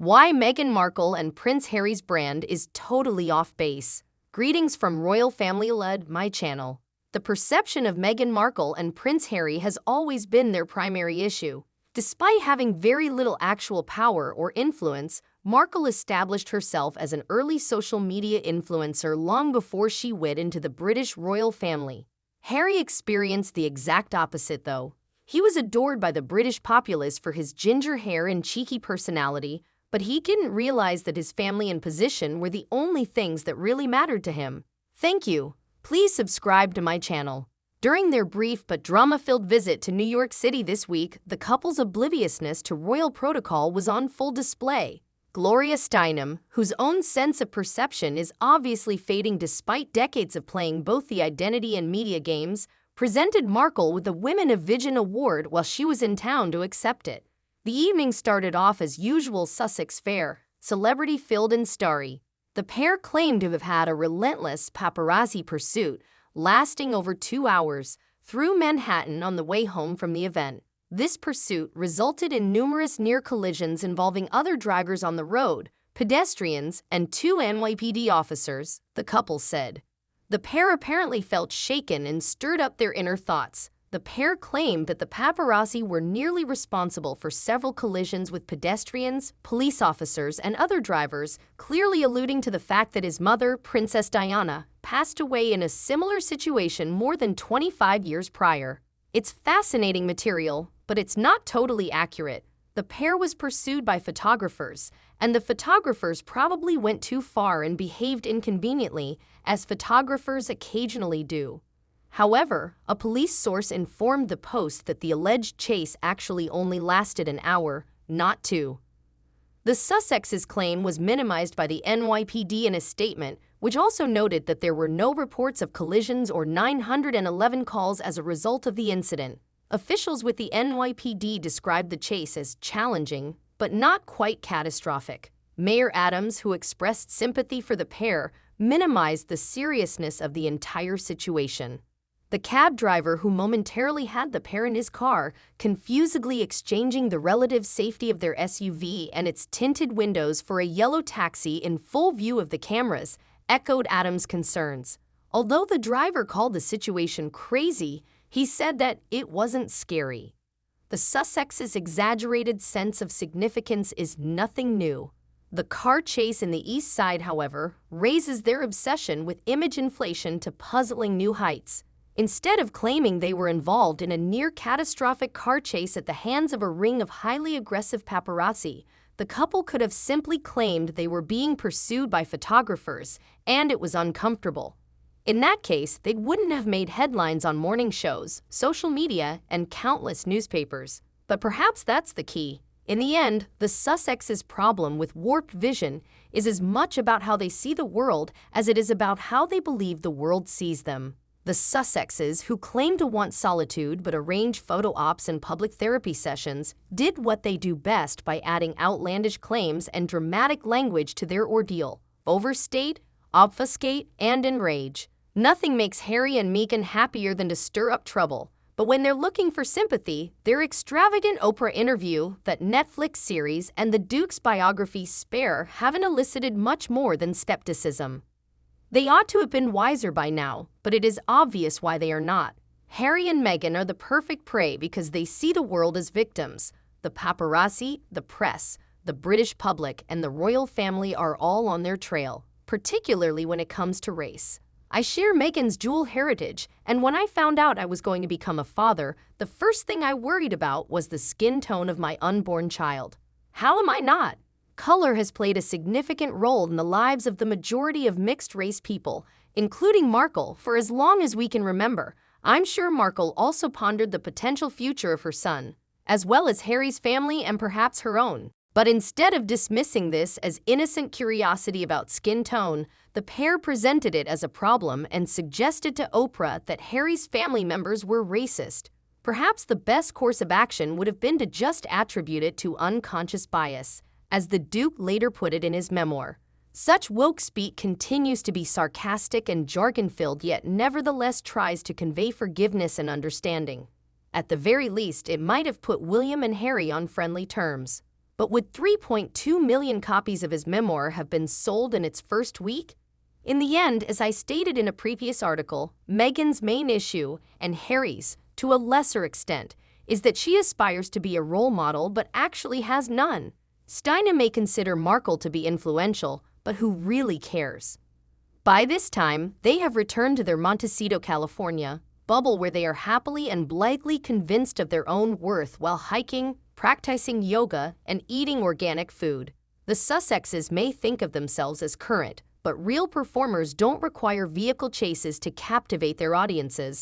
Why Meghan Markle and Prince Harry's brand is totally off base. Greetings from Royal Family-led my channel. The perception of Meghan Markle and Prince Harry has always been their primary issue. Despite having very little actual power or influence, Markle established herself as an early social media influencer long before she wed into the British royal family. Harry experienced the exact opposite, though. He was adored by the British populace for his ginger hair and cheeky personality, but he didn't realize that his family and position were the only things that really mattered to him. Thank you. Please subscribe to my channel. During their brief but drama-filled visit to New York City this week, the couple's obliviousness to royal protocol was on full display. Gloria Steinem, whose own sense of perception is obviously fading despite decades of playing both the identity and media games, presented Markle with the Women of Vision Award while she was in town to accept it. The evening started off as usual Sussex fare, celebrity-filled and starry. The pair claimed to have had a relentless paparazzi pursuit, lasting over 2 hours, through Manhattan on the way home from the event. This pursuit resulted in numerous near collisions involving other drivers on the road, pedestrians, and 2 NYPD officers, the couple said. The pair apparently felt shaken and stirred up their inner thoughts. The pair claimed that the paparazzi were nearly responsible for several collisions with pedestrians, police officers, and other drivers, clearly alluding to the fact that his mother, Princess Diana, passed away in a similar situation more than 25 years prior. It's fascinating material, but it's not totally accurate. The pair was pursued by photographers, and the photographers probably went too far and behaved inconveniently, as photographers occasionally do. However, a police source informed the Post that the alleged chase actually only lasted an hour, not 2. The Sussexes' claim was minimized by the NYPD in a statement, which also noted that there were no reports of collisions or 911 calls as a result of the incident. Officials with the NYPD described the chase as challenging, but not quite catastrophic. Mayor Adams, who expressed sympathy for the pair, minimized the seriousness of the entire situation. The cab driver who momentarily had the pair in his car, confusedly exchanging the relative safety of their SUV and its tinted windows for a yellow taxi in full view of the cameras, echoed Adams' concerns. Although the driver called the situation crazy, he said that it wasn't scary. The Sussexes' exaggerated sense of significance is nothing new. The car chase in the East Side, however, raises their obsession with image inflation to puzzling new heights. Instead of claiming they were involved in a near-catastrophic car chase at the hands of a ring of highly aggressive paparazzi, the couple could have simply claimed they were being pursued by photographers, and it was uncomfortable. In that case, they wouldn't have made headlines on morning shows, social media, and countless newspapers. But perhaps that's the key. In the end, the Sussexes' problem with warped vision is as much about how they see the world as it is about how they believe the world sees them. The Sussexes, who claim to want solitude but arrange photo ops and public therapy sessions, did what they do best by adding outlandish claims and dramatic language to their ordeal: overstate, obfuscate, and enrage. Nothing makes Harry and Meghan happier than to stir up trouble, but when they're looking for sympathy, their extravagant Oprah interview, that Netflix series, and the Duke's biography Spare haven't elicited much more than skepticism. They ought to have been wiser by now, but it is obvious why they are not. Harry and Meghan are the perfect prey because they see the world as victims. The paparazzi, the press, the British public, and the royal family are all on their trail, particularly when it comes to race. I share Meghan's dual heritage, and when I found out I was going to become a father, the first thing I worried about was the skin tone of my unborn child. How am I not? Color has played a significant role in the lives of the majority of mixed-race people, including Markle, for as long as we can remember. I'm sure Markle also pondered the potential future of her son, as well as Harry's family and perhaps her own. But instead of dismissing this as innocent curiosity about skin tone, the pair presented it as a problem and suggested to Oprah that Harry's family members were racist. Perhaps the best course of action would have been to just attribute it to unconscious bias, as the Duke later put it in his memoir. Such woke speak continues to be sarcastic and jargon-filled, yet nevertheless tries to convey forgiveness and understanding. At the very least, it might have put William and Harry on friendly terms. But would 3.2 million copies of his memoir have been sold in its first week? In the end, as I stated in a previous article, Meghan's main issue, and Harry's, to a lesser extent, is that she aspires to be a role model but actually has none. Steinem may consider Markle to be influential, but who really cares? By this time, they have returned to their Montecito, California bubble where they are happily and blithely convinced of their own worth while hiking, practicing yoga, and eating organic food. The Sussexes may think of themselves as current, but real performers don't require vehicle chases to captivate their audiences.